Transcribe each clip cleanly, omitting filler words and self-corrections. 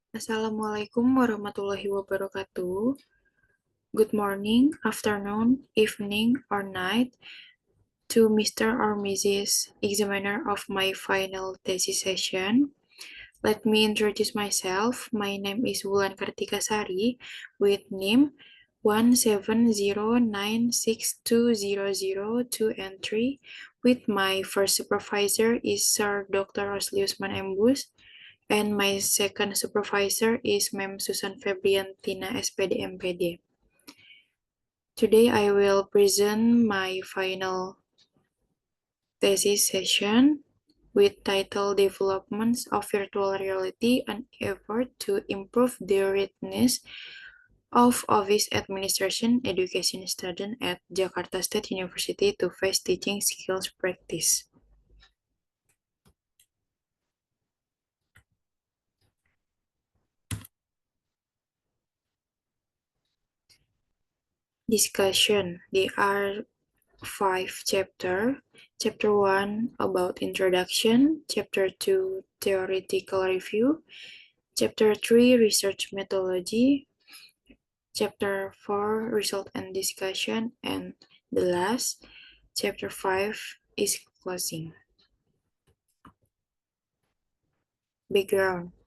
Assalamualaikum warahmatullahi wabarakatuh. Good morning, afternoon, evening, or night to Mr. or Mrs. Examiner of my final thesis session. Let me introduce myself. My name is Wulan Kartika Sari with NIM 170962002 and 3. With my first supervisor is Sir Dr. Roslius Manembus. And my second supervisor is Ma'am Susan Febriantina, SPD MPD. Today I will present my final thesis session with title Developments of Virtual Reality, an effort to improve the readiness of office administration education student at Jakarta State University to face teaching skills practice. Discussion. There are 5 chapters. Chapter 1 about introduction, Chapter 2 theoretical review, Chapter 3 research methodology, Chapter 4 result and discussion, and the last, Chapter 5 is closing. Background.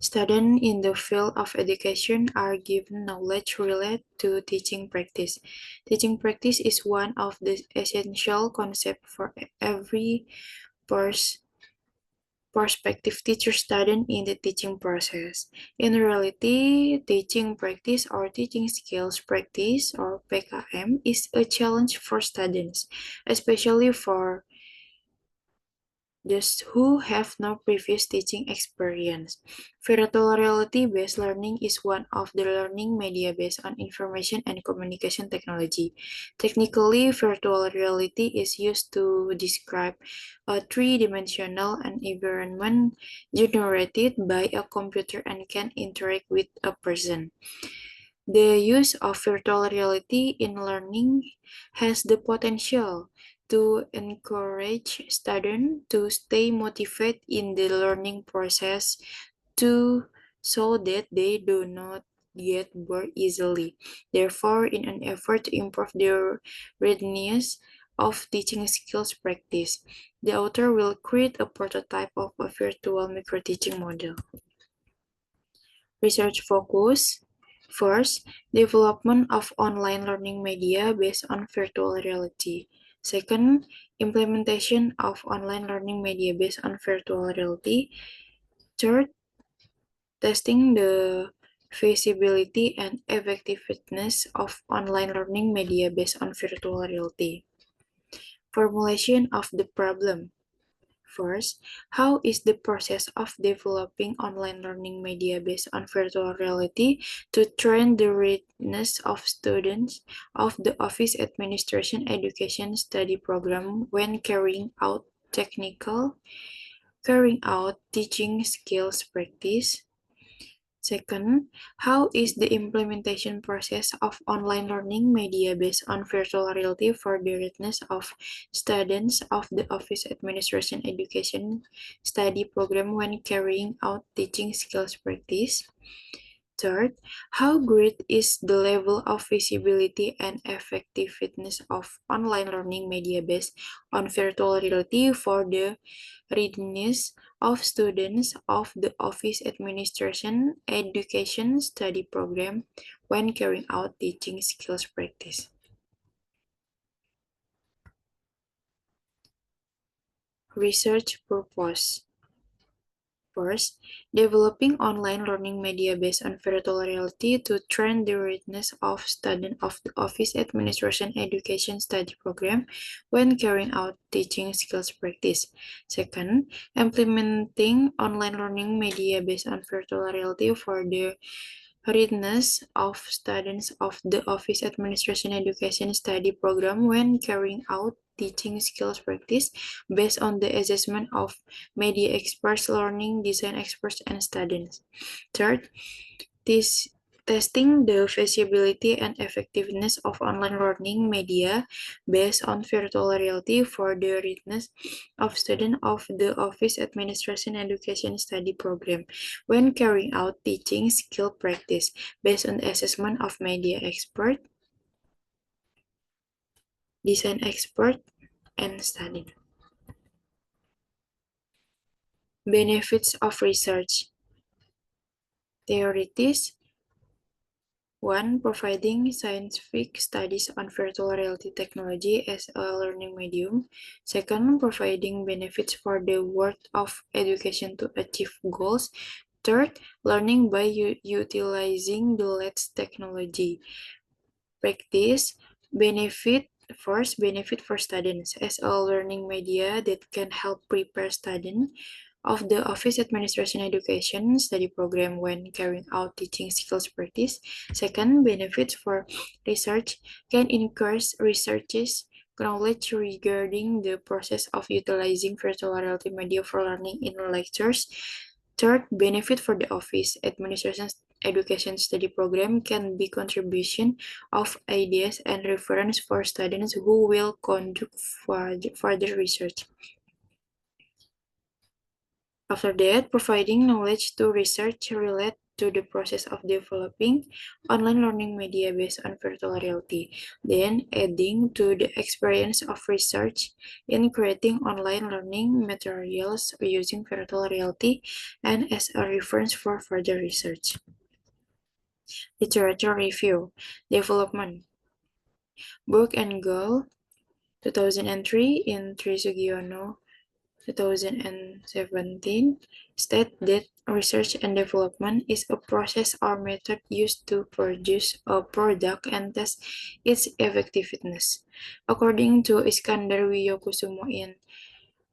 Students in the field of education are given knowledge related to teaching practice. Teaching practice is one of the essential concepts for every prospective teacher studying in the teaching process. In reality, teaching practice or teaching skills practice or PKM is a challenge for students, especially for those who have no previous teaching experience. Virtual reality-based learning is one of the learning media based on information and communication technology. Technically, virtual reality is used to describe a three-dimensional environment generated by a computer and can interact with a person. The use of virtual reality in learning has the potential to encourage students to stay motivated in the learning process so that they do not get bored easily. Therefore, in an effort to improve their readiness of teaching skills practice, the author will create a prototype of a virtual micro-teaching model. Research focus. First, development of online learning media based on virtual reality. Second, implementation of online learning media based on virtual reality. Third, testing the feasibility and effectiveness of online learning media based on virtual reality. Formulation of the problem. First, how is the process of developing online learning media based on virtual reality to train the readiness of students of the Office Administration Education Study Program when carrying out teaching skills practice? Second, how is the implementation process of online learning media based on virtual reality for the readiness of students of the Office Administration Education Study Program when carrying out teaching skills practice? Third, how great is the level of visibility and effectiveness of online learning media based on virtual reality for the readiness of students of the Office Administration Education Study Program when carrying out teaching skills practice? Research purpose. First, developing online learning media based on virtual reality to train the readiness of students of the Office Administration Education Study Program when carrying out teaching skills practice. Second, implementing online learning media based on virtual reality for the readiness of students of the Office Administration Education Study Program when carrying out teaching skills practice based on the assessment of media experts, learning design experts, and students. Third, this testing the feasibility and effectiveness of online learning media based on virtual reality for the readiness of students of the Office Administration Education Study Program when carrying out teaching skill practice based on the assessment of media expert, design expert, and study. Benefits of research. Theorities. 1. Providing scientific studies on virtual reality technology as a learning medium. Second, providing benefits for the world of education to achieve goals. Third, learning by utilizing the latest technology. Practice. Benefit for students as a learning media that can help prepare students of the Office Administration Education study program when carrying out teaching skills practice. Second, benefits for research can increase researchers' knowledge regarding the process of utilizing virtual reality media for learning in lectures. Third, benefit for the Office Administration Education study program can be contribution of ideas and reference for students who will conduct further research. After that, providing knowledge to research related to the process of developing online learning media based on virtual reality. Then, adding to the experience of research in creating online learning materials using virtual reality and as a reference for further research. Literature review. Development. Book and Goal, 2003 in Trisugiono, 2017, state that research and development is a process or method used to produce a product and test its effectiveness. According to Iskandar Wiyokusumo in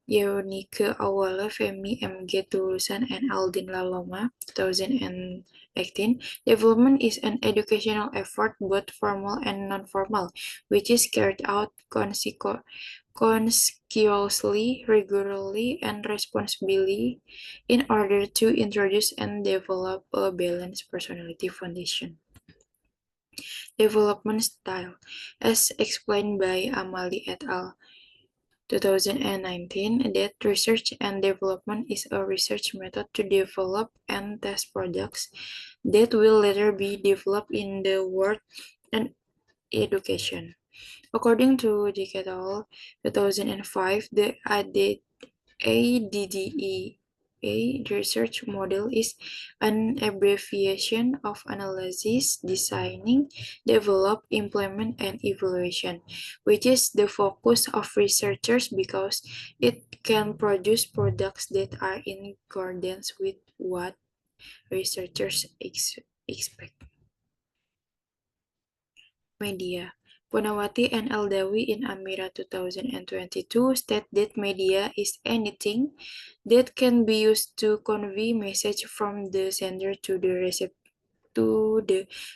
Yeonike Awala, Femi M.G. Tulusan, and Aldin Laloma, 2018, development is an educational effort, both formal and non-formal, which is carried out consciously, regularly, and responsibly in order to introduce and develop a balanced personality foundation. Development style, as explained by Amali et al. 2019, that research and development is a research method to develop and test products that will later be developed in the world and education. According to Dicketal, 2005, the ADDEA research model is an abbreviation of analysis, designing, develop, implement, and evaluation, which is the focus of researchers because it can produce products that are in accordance with what researchers expect. Media. Punawati and Aldawi in Amira 2022 state that media is anything that can be used to convey message from the sender to the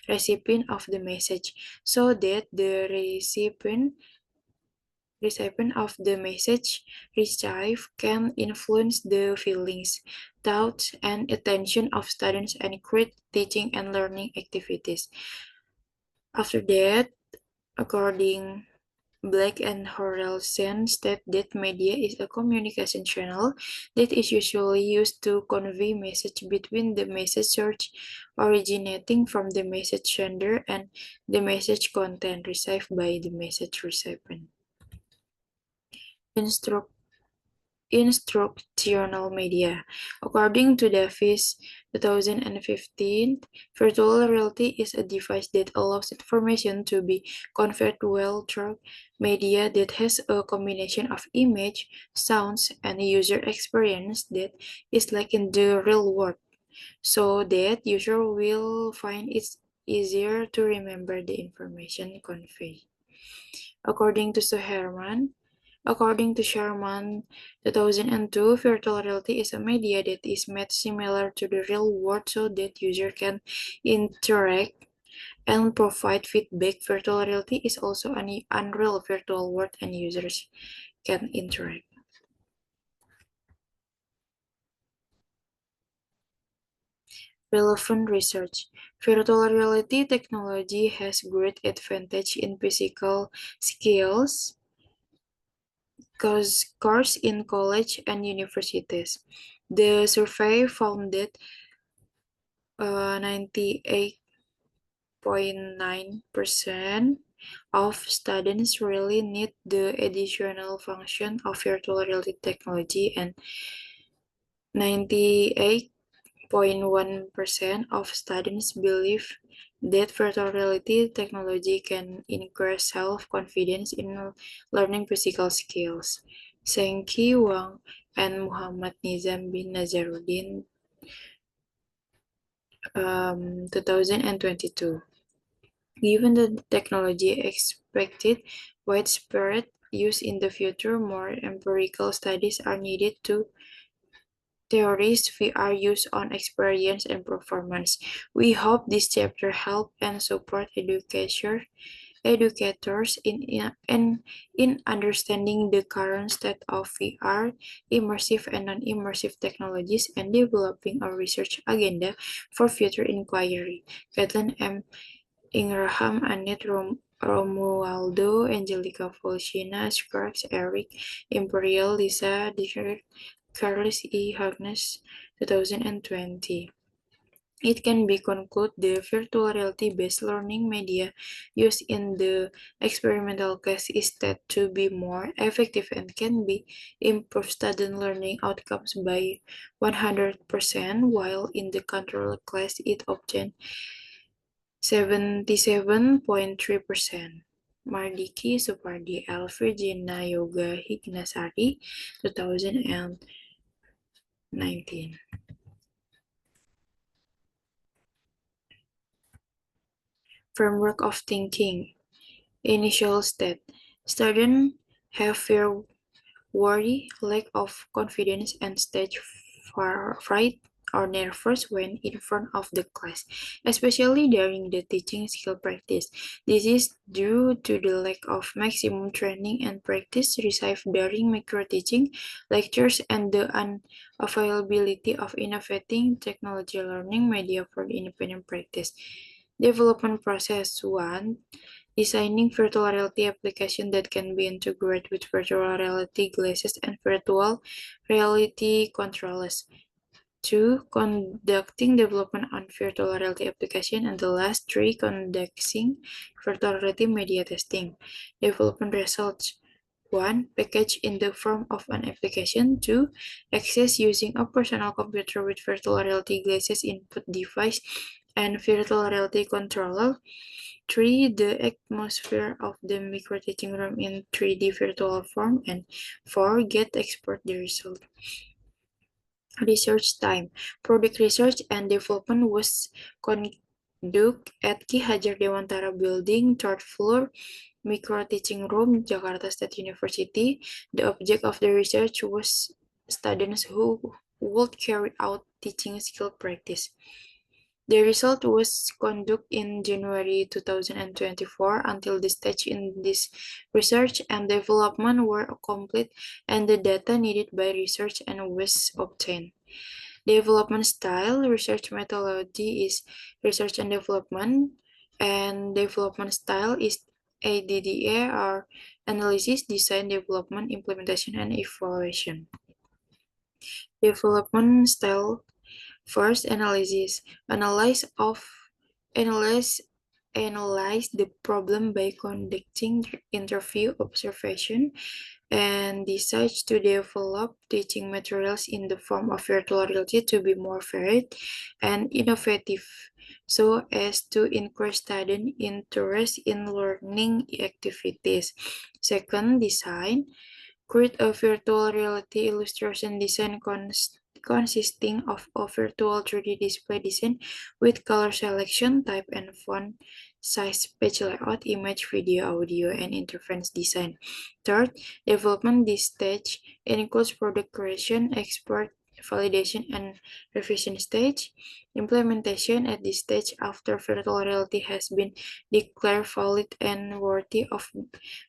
recipient of the message, so that the recipient of the message received can influence the feelings, thoughts, and attention of students and create teaching and learning activities. After that, according Black and Horelsen state that media is a communication channel that is usually used to convey message between the message source originating from the message sender and the message content received by the message recipient. Instructional media. According to Davis 2015, virtual reality is a device that allows information to be conveyed well through media that has a combination of image, sounds, and user experience that is like in the real world, so that user will find it easier to remember the information conveyed. According to Sherman 2002, virtual reality is a media that is made similar to the real world so that users can interact and provide feedback. Virtual reality is also an unreal virtual world and users can interact. Relevant research. Virtual reality technology has great advantage in physical skills course in college and universities. The survey found that 98.9% of students really need the additional function of virtual reality technology, and 98.1% of students believe that virtual reality technology can increase self-confidence in learning physical skills. Sengki Wang and Muhammad Nizam bin Nazaruddin, 2022. Given the technology expected widespread use in the future, more empirical studies are needed to theories VR use on experience and performance. We hope this chapter help and support educators in understanding the current state of VR, immersive and non-immersive technologies, and developing a research agenda for future inquiry. Kathleen M. Ingraham, Annette Romualdo, Angelica Folchina, Sparks, Eric Imperial, Lisa Dicker, Carlos E. Harkness, 2020. It can be concluded the virtual reality-based learning media used in the experimental case is said to be more effective and can be improve student learning outcomes by 100%, while in the control class it obtained 77.3%. Mardiki Supardi L. Virginia Yoga Hignasari, 2019. Framework of thinking. Initial state. Students have fear, worry, lack of confidence, and stage fright or nervous when in front of the class, especially during the teaching skill practice. This is due to the lack of maximum training and practice received during micro-teaching lectures and the unavailability of innovating technology learning media for the independent practice. Development process 1. Designing virtual reality application that can be integrated with virtual reality glasses and virtual reality controllers. 2. Conducting development on virtual reality application. And the last 3. Conducting virtual reality media testing. Development results. 1. Package in the form of an application. 2. Access using a personal computer with virtual reality glasses input device and virtual reality controller. 3. The atmosphere of the micro-teaching room in 3D virtual form. And 4. Get export the result. Research time. Product research and development was conducted at Ki Hajar Dewantara Building, 3rd floor, micro-teaching room, Jakarta State University. The object of the research was students who would carry out teaching skill practice. The result was conducted in January 2024 until the stage in this research and development were complete and the data needed by research and was obtained. Development style, research methodology is research and development style is ADDA or analysis, design, development, implementation, and evaluation. Development style. First, analysis. Analyze the problem by conducting interview, observation, and decide to develop teaching materials in the form of virtual reality to be more varied and innovative, so as to increase student interest in learning activities. Second, design. Create a virtual reality illustration design consisting of a virtual 3D display design with color selection, type and font size, page layout, image, video, audio, and interface design. Third, development. This stage includes product creation, export, validation, and revision stage. Implementation. At this stage, after virtual reality has been declared valid and worthy of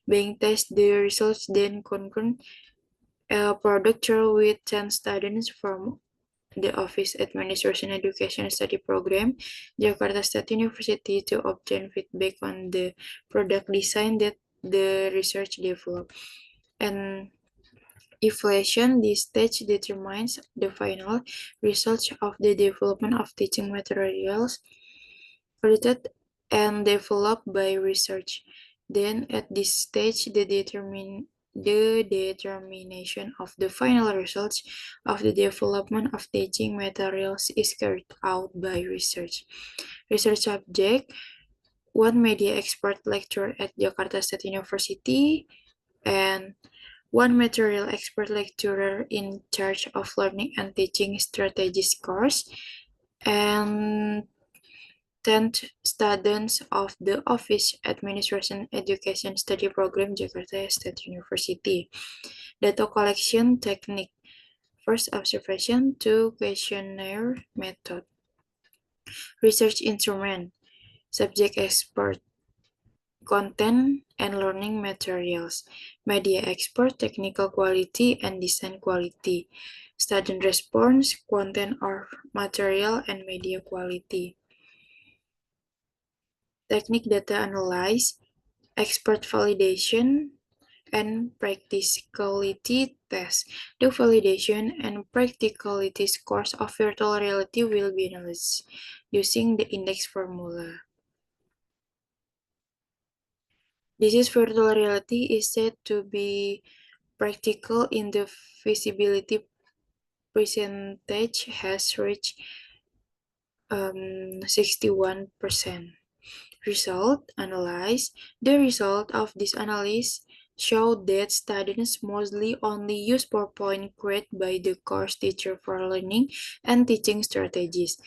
being tested, the results then concurrent a product trial with 10 students from the Office Administration Education Study Program, Jakarta State University to obtain feedback on the product design that the research developed. And evaluation, this stage determines the final results of the development of teaching materials created and developed by research. Then, at this stage, the determination of the final results of the development of teaching materials is carried out by research. Research subject: one media expert lecturer at Jakarta State University, and one material expert lecturer in charge of learning and teaching strategies course, and 10 students of the Office Administration Education Study Program, Jakarta State University. Data collection technique. First observation, two questionnaire method. Research instrument. Subject expert. Content and learning materials. Media expert, technical quality and design quality. Student response, content or material and media quality. Technique data analysis, expert validation, and practicality test. The validation and practicality scores of virtual reality will be analyzed using the index formula. This is virtual reality is said to be practical in the feasibility percentage has reached 61%. Result analyze. The result of this analysis showed that students mostly only use PowerPoint created by the course teacher for learning and teaching strategies.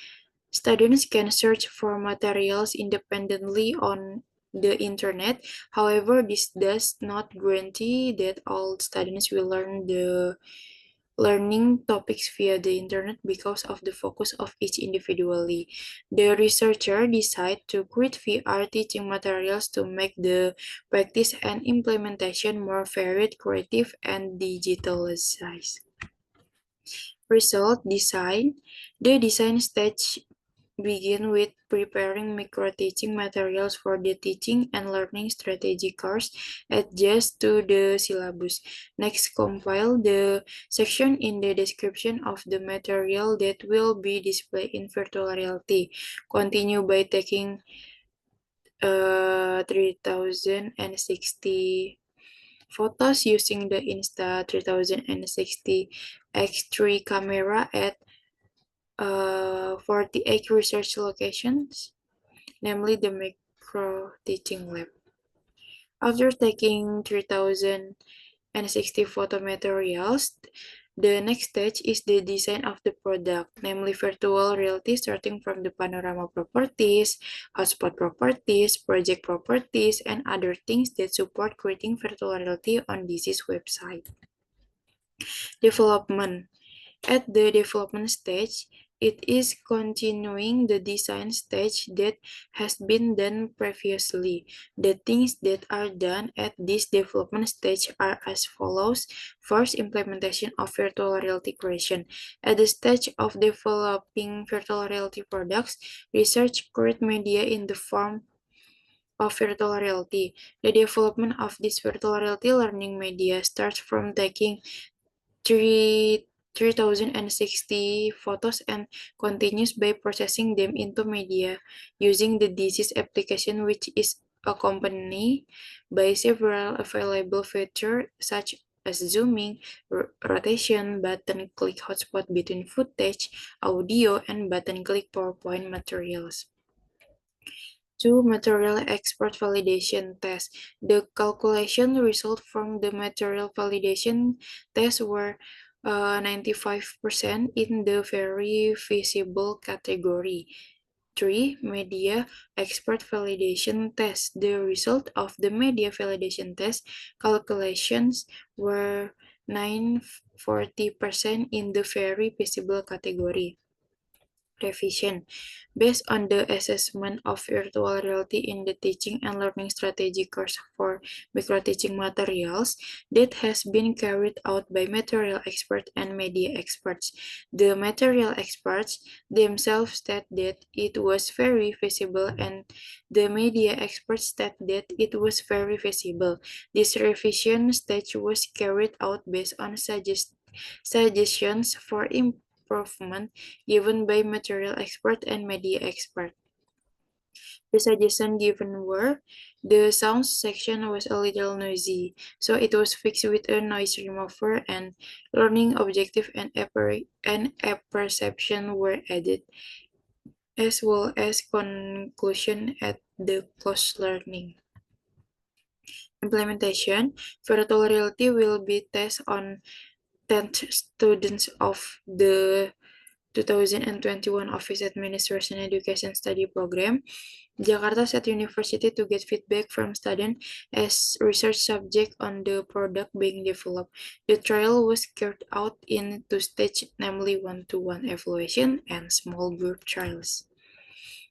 Students can search for materials independently on the internet. However, this does not guarantee that all students will learn the learning topics via the internet because of the focus of each individually. The researcher decide to create VR teaching materials to make the practice and implementation more varied, creative, and digitalized. Result design. The design stage begin with preparing micro-teaching materials for the teaching and learning strategy course adjust to the syllabus. Next, compile the section in the description of the material that will be displayed in virtual reality. Continue by taking 3060 photos using the Insta3060 X3 camera at 48 research locations, namely the micro teaching lab. After taking 3060 photo materials, the next stage is the design of the product, namely virtual reality starting from the panorama properties, hotspot properties, project properties, and other things that support creating virtual reality on this website. Development. At the development stage, it is continuing the design stage that has been done previously. The things that are done at this development stage are as follows. First, implementation of virtual reality creation. At the stage of developing virtual reality products, research create media in the form of virtual reality. The development of this virtual reality learning media starts from taking 3060 photos and continues by processing them into media using the disease application, which is accompanied by several available features such as zooming, rotation, button click hotspot between footage, audio, and button click PowerPoint materials. 2. Material expert validation test. The calculation result from the material validation test were 95% in the very feasible category. 3. Media expert validation test. The result of the media validation test calculations were 40% in the very feasible category. revision. Based on the assessment of virtual reality in the teaching and learning strategy course for microteaching materials that has been carried out by material experts and media experts. The material experts themselves state that it was very feasible and the media experts state that it was very feasible. This revision stage was carried out based on suggestions for improvement given by material expert and media expert. The suggestions given were the sound section was a little noisy, so it was fixed with a noise remover and learning objective and apperception were added, as well as conclusion at the close learning. Implementation, virtual reality will be tested on 10 students of the 2021 Office Administration Education Study Program, Jakarta State University to get feedback from students as research subject on the product being developed. The trial was carried out in two stages, namely one-to-one evaluation and small group trials.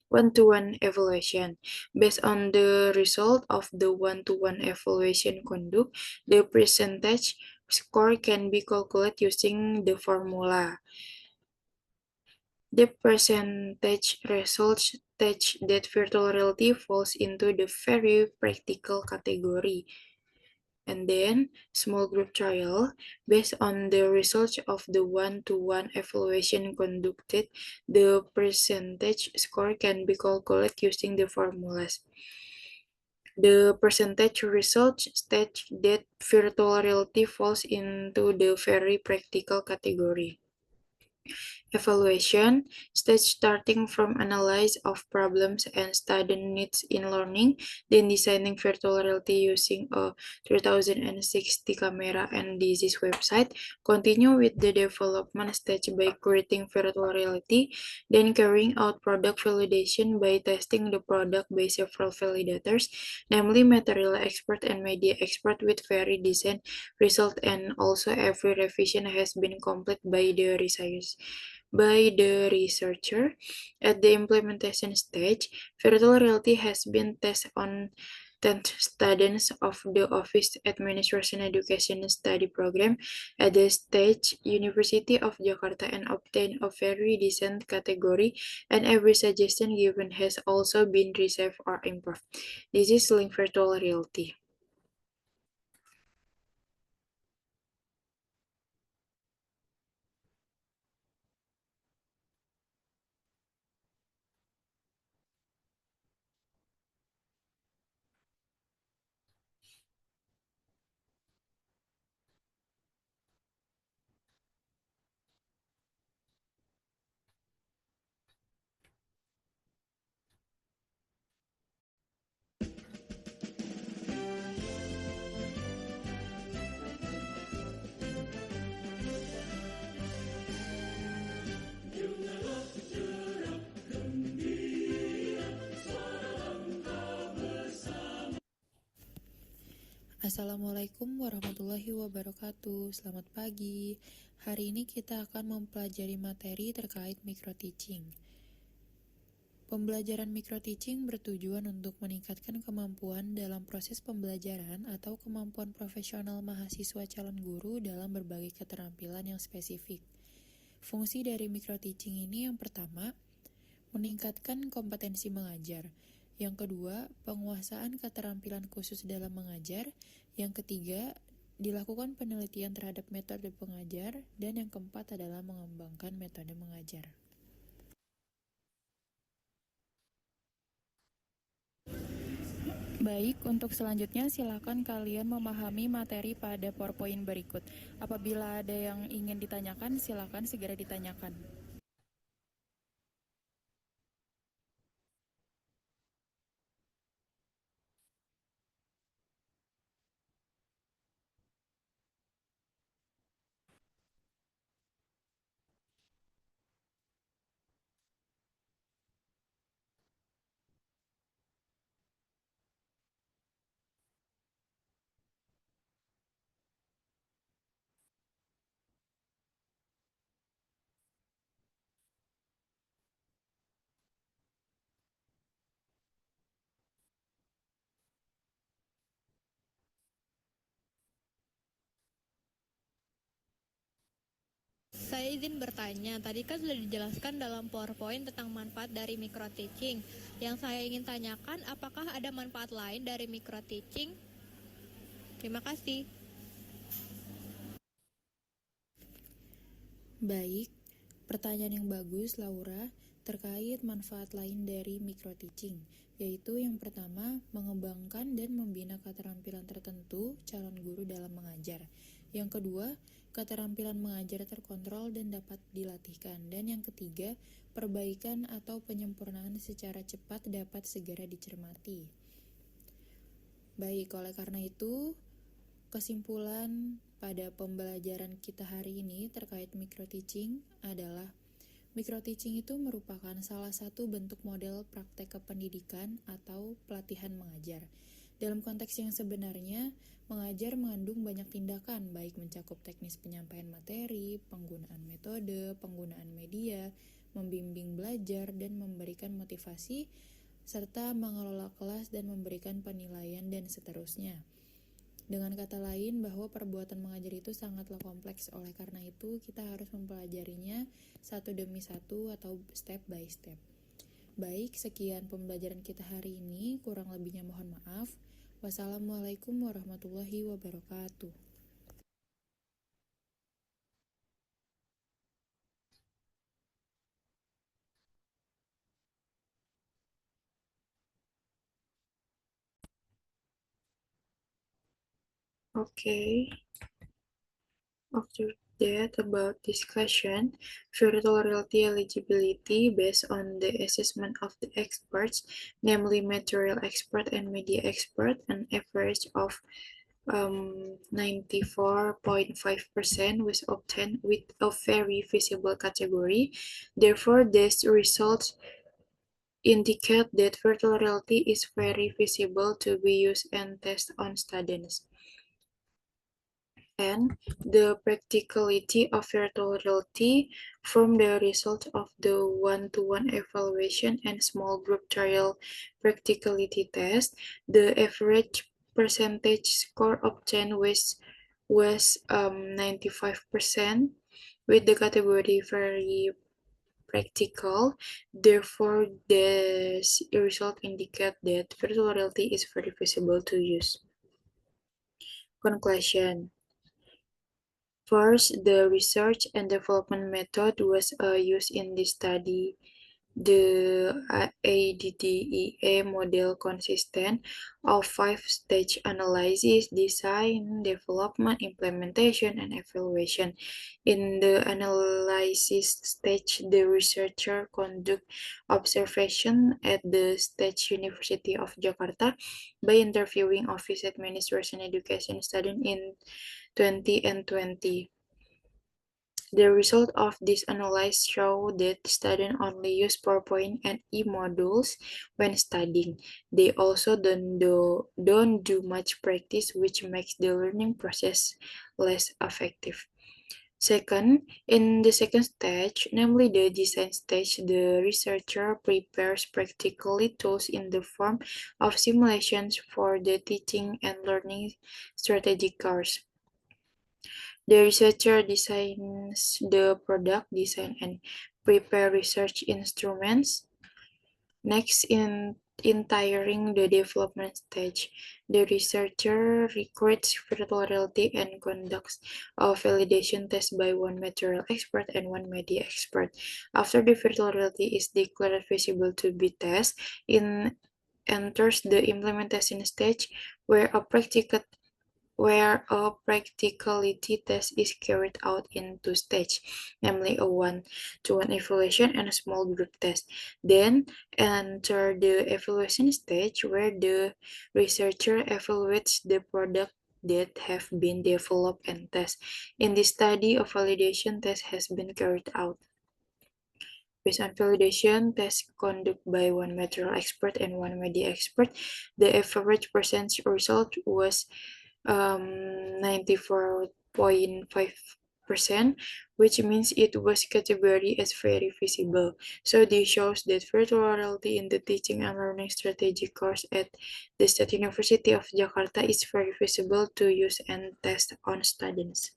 One-to-one evaluation. Based on the result of the one-to-one evaluation conduct, the percentage score can be calculated using the formula. The percentage results state that virtual reality falls into the very practical category. And then, small group trial, based on the results of the one-to-one evaluation conducted, the percentage score can be calculated using the formulas. The percentage results state that virtual reality falls into the very practical category. Evaluation stage starting from analysis of problems and student needs in learning, then designing virtual reality using a 3060 camera and disease website, continue with the development stage by creating virtual reality, then carrying out product validation by testing the product by several validators, namely material expert and media expert with very decent result, and also every revision has been completed by the researcher. At the implementation stage, virtual reality has been tested on 10 students of the Office Administration Education Study Program at the State University of Jakarta and obtained a very decent category, and every suggestion given has also been received or improved. This is link virtual reality. Assalamualaikum warahmatullahi wabarakatuh. Selamat pagi. Hari ini kita akan mempelajari materi terkait microteaching. Pembelajaran microteaching bertujuan untuk meningkatkan kemampuan dalam proses pembelajaran atau kemampuan profesional mahasiswa calon guru dalam berbagai keterampilan yang spesifik. Fungsi dari microteaching ini yang pertama, meningkatkan kompetensi mengajar. Yang kedua, penguasaan keterampilan khusus dalam mengajar. Yang ketiga, dilakukan penelitian terhadap metode pengajar. Dan yang keempat adalah mengembangkan metode mengajar. Baik, untuk selanjutnya silakan kalian memahami materi pada PowerPoint berikut. Apabila ada yang ingin ditanyakan, silakan segera ditanyakan. Saya izin bertanya, tadi kan sudah dijelaskan dalam PowerPoint tentang manfaat dari micro teaching. Yang saya ingin tanyakan, apakah ada manfaat lain dari micro teaching? Terima kasih. Baik, pertanyaan yang bagus, Laura, terkait manfaat lain dari micro teaching, yaitu yang pertama, mengembangkan dan membina keterampilan tertentu calon guru dalam mengajar. Yang kedua, keterampilan mengajar terkontrol dan dapat dilatihkan. Dan yang ketiga, perbaikan atau penyempurnaan secara cepat dapat segera dicermati. Baik, oleh karena itu, kesimpulan pada pembelajaran kita hari ini terkait micro teaching adalah micro teaching itu merupakan salah satu bentuk model praktek kependidikan atau pelatihan mengajar. Dalam konteks yang sebenarnya, mengajar mengandung banyak tindakan, baik mencakup teknis penyampaian materi, penggunaan metode, penggunaan media, membimbing belajar, dan memberikan motivasi, serta mengelola kelas dan memberikan penilaian dan seterusnya. Dengan kata lain, bahwa perbuatan mengajar itu sangatlah kompleks, oleh karena itu kita harus mempelajarinya satu demi satu atau step by step. Baik, sekian pembelajaran kita hari ini, kurang lebihnya mohon maaf. Wassalamualaikum warahmatullahi wabarakatuh. Okay. After that, about discussion, virtual reality eligibility based on the assessment of the experts, namely material expert and media expert, an average of 94.5% was obtained with a very visible category. Therefore, these results indicate that virtual reality is very visible to be used and tested on students. And the practicality of virtual reality from the result of the one-to-one evaluation and small group trial practicality test, the average percentage score obtained was 95%, with the category very practical. Therefore, the result indicate that virtual reality is very visible to use. Conclusion. First, the research and development method was used in this study. The ADDEA model consisted of 5-stage analysis, design, development, implementation, and evaluation. In the analysis stage, the researcher conduct observation at the State University of Jakarta by interviewing Office Administration Education students in 20 and 20. The result of this analysis show that students only use PowerPoint and e-modules when studying. They also don't do much practice, which makes the learning process less effective. Second, in the second stage, namely the design stage, the researcher prepares practically tools in the form of simulations for the teaching and learning strategy course. The researcher designs the product design and prepare research instruments. Next, entering the development stage, the researcher recruits virtual reality and conducts a validation test by one material expert and one media expert. After the virtual reality is declared feasible to be tested, enters the implementation stage where a practicality test is carried out in two stages, namely a one-to-one evaluation and a small group test. Then enter the evaluation stage where the researcher evaluates the product that have been developed and tested. In this study, a validation test has been carried out. Based on validation tests conducted by one material expert and one media expert, the average percentage result was 94.5%, which means it was categorized as very visible. So this shows that virtual reality in the teaching and learning strategy course at the State University of Jakarta is very visible to use and test on students.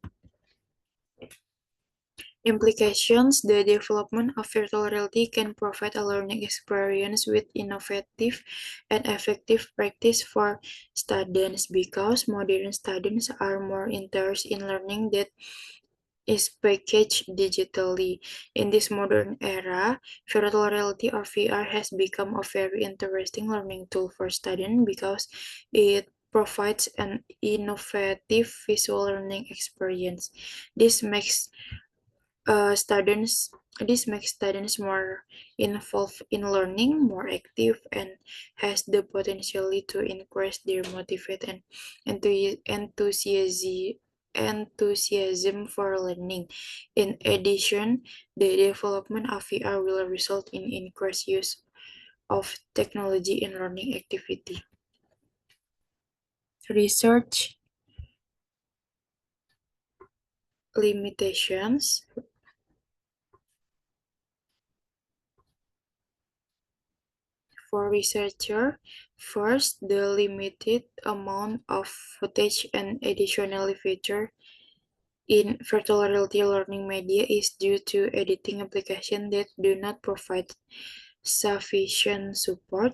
Implications: the development of virtual reality can provide a learning experience with innovative and effective practice for students because modern students are more interested in learning that is packaged digitally. In this modern era, virtual reality or VR has become a very interesting learning tool for students because it provides an innovative visual learning experience. This makes students this makes students more involved in learning, more active, and has the potential to increase their motivation and enthusiasm for learning. In addition, the development of VR will result in increased use of technology in learning activity. Research limitations. For researcher, first, the limited amount of footage and additional feature in virtual reality learning media is due to editing applications that do not provide sufficient support.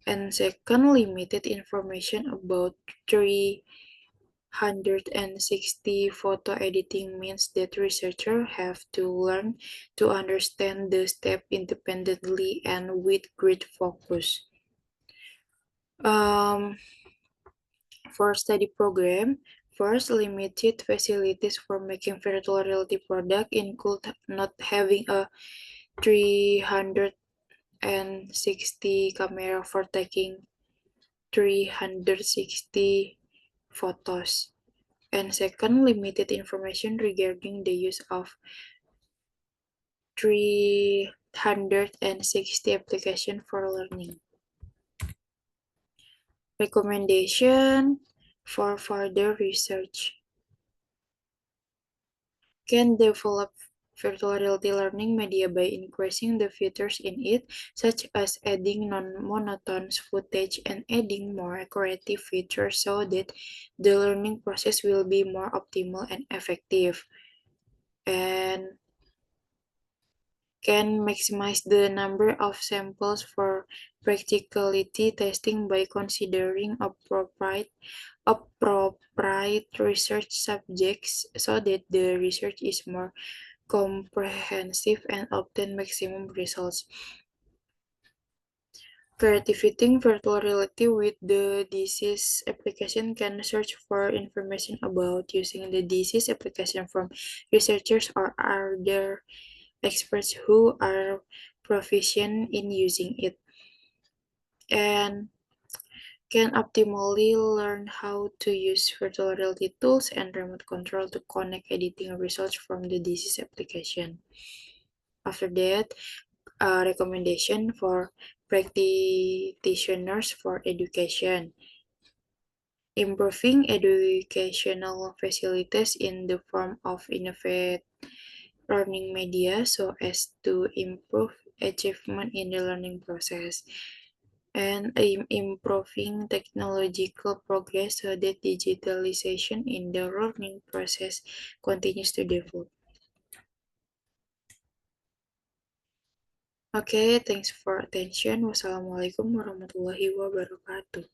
And second, limited information about 360 photo editing means that researchers have to learn to understand the step independently and with great focus. Um, for study program, first, limited facilities for making virtual reality product include not having a 360 camera for taking 360 photos. And second, limited information regarding the use of 360 application for learning. Recommendation for further research. Can develop virtual reality learning media by increasing the features in it, such as adding non-monotonous footage and adding more creative features so that the learning process will be more optimal and effective. And can maximize the number of samples for practicality testing by considering appropriate research subjects so that the research is more comprehensive and obtain maximum results. Creating virtual reality with the disease application can search for information about using the disease application from researchers or other experts who are proficient in using it, and can optimally learn how to use virtual reality tools and remote control to connect editing results from the disease application. After that, a recommendation for practitioners for education. Improving educational facilities in the form of innovative learning media so as to improve achievement in the learning process, and improving technological progress so that digitalization in the learning process continues to develop. Okay, thanks for attention. Wassalamualaikum warahmatullahi wabarakatuh.